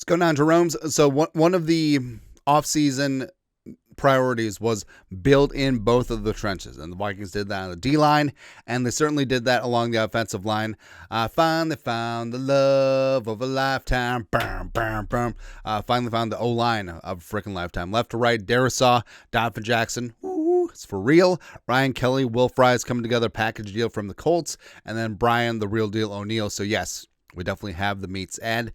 Go down, Jerome's. So one of the offseason priorities was build in both of the trenches, and the Vikings did that on the D-line, and they certainly did that along the offensive line. Finally found the love of a lifetime. Finally found the O-line of a freaking lifetime. Left to right, Darisaw, Donovan Jackson. Ooh, it's for real. Ryan Kelly, Will Fries coming together, package deal from the Colts, and then Brian, the real deal O'Neal. So yes, we definitely have the meats. And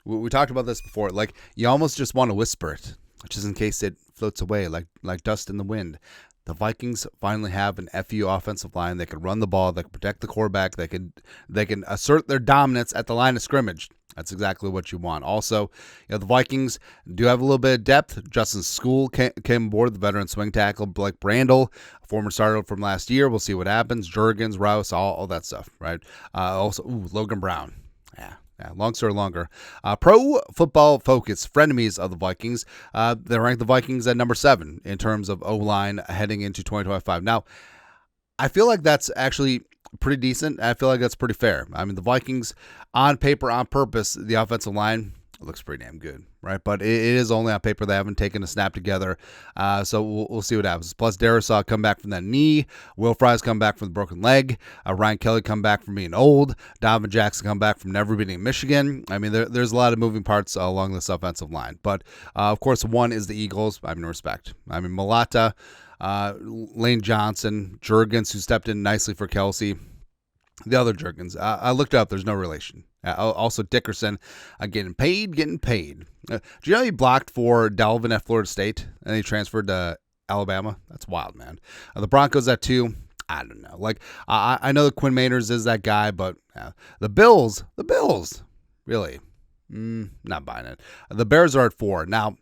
we talked about this before. Like, you almost just want to whisper it, just in case it floats away like dust in the wind. The Vikings finally have an FU offensive line. They can run the ball. They can protect the quarterback. They can assert their dominance at the line of scrimmage. That's exactly what you want. Also, the Vikings do have a little bit of depth. Justin School came aboard, the veteran swing tackle. Blake Brandel, a former starter from last year. We'll see what happens. Jurgens, Rouse, all that stuff, right? Also, Logan Brown. Yeah, long story longer. Pro Football Focus, frenemies of the Vikings. They rank the Vikings at number 7 in terms of O-line heading into 2025. Now, I feel like that's actually pretty decent. I feel like that's pretty fair. I mean, the Vikings, on paper, on purpose, the offensive line looks pretty damn good, right? But it is only on paper. They haven't taken a snap together. So we'll see what happens. Plus, Darisaw come back from that knee. Will Fries come back from the broken leg. Ryan Kelly come back from being old. Donovan Jackson come back from never beating Michigan. I mean, there's a lot of moving parts along this offensive line. But, of course, one is the Eagles. I mean, respect. I mean, Malata, Lane Johnson, Jurgens, who stepped in nicely for Kelsey. The other Jurgens. I looked it up. There's no relation. Also, Dickerson getting paid. Do you know he blocked for Dalvin at Florida State and he transferred to Alabama? That's wild, man. The Broncos at 2. I don't know. Like, I know that Quinn Meinerz is that guy, but the Bills, really, not buying it. The Bears are at 4. Now,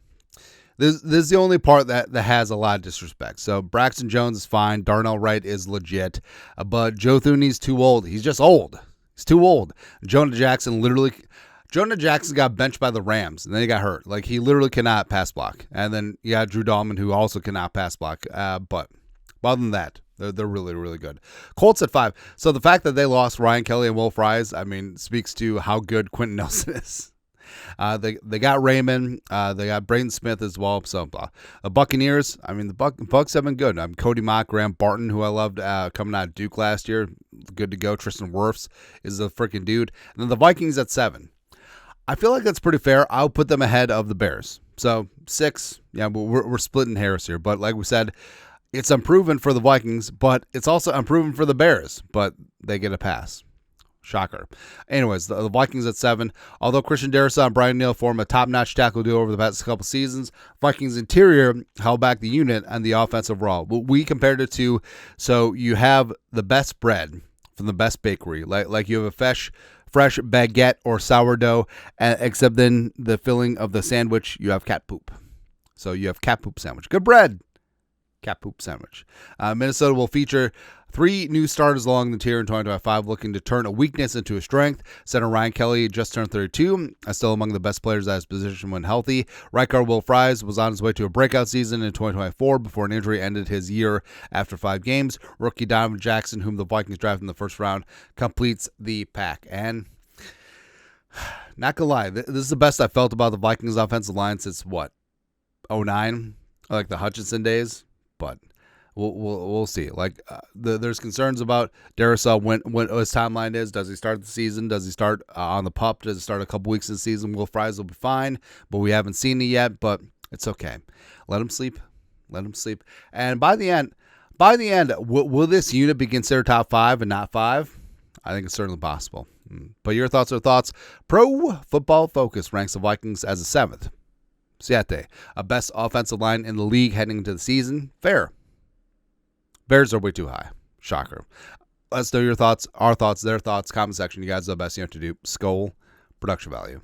this is the only part that has a lot of disrespect. So Braxton Jones is fine. Darnell Wright is legit. But Joe Thuney's too old. He's just old. He's too old. Jonah Jackson got benched by the Rams, and then he got hurt. Like, he literally cannot pass block. And then you got Drew Dahlman, who also cannot pass block. But other than that, they're really, really good. Colts at 5. So the fact that they lost Ryan Kelly and Will Fries, I mean, speaks to how good Quentin Nelson is. They got Raymond. They got Braden Smith as well. So the Buccaneers, I mean, the Bucs have been good. Cody Mock, Graham Barton, who I loved coming out of Duke last year, good to go. Tristan Wirfs is a freaking dude. And then the Vikings at 7. I feel like that's pretty fair. I'll put them ahead of the Bears. So 6, yeah, we're splitting hairs here. But like we said, it's unproven for the Vikings, but it's also unproven for the Bears. But they get a pass. Shocker. Anyways, the Vikings at 7. Although Christian Darisaw and Brian Neal form a top-notch tackle duo over the past couple seasons, Vikings interior held back the unit and the offensive raw. We compared it to, so you have the best bread from the best bakery. Like you have a fresh baguette or sourdough, except then the filling of the sandwich, you have cat poop. So you have cat poop sandwich. Good bread. Cat poop sandwich. Minnesota will feature 3 new starters along the tier in 2025, looking to turn a weakness into a strength. Center Ryan Kelly just turned 32, still among the best players at his position when healthy. Right guard Will Fries was on his way to a breakout season in 2024 before an injury ended his year after 5 games. Rookie Donovan Jackson, whom the Vikings drafted in the first round, completes the pack. And not gonna lie, this is the best I felt about the Vikings offensive line since 2009, like the Hutchinson days. But we'll see. Like, there's concerns about Darisaw when his timeline is. Does he start the season? Does he start on the pup? Does he start a couple weeks of the season? Will Fries will be fine, but we haven't seen it yet. But it's okay. Let him sleep. And by the end, will this unit be considered top 5 and not 5? I think it's certainly possible. But your thoughts are thoughts. Pro Football Focus ranks the Vikings as the 7th. Siete, a best offensive line in the league heading into the season. Fair. Bears are way too high. Shocker. Let's know your thoughts, our thoughts, their thoughts. Comment section. You guys are the best you have to do. Skol. Production value.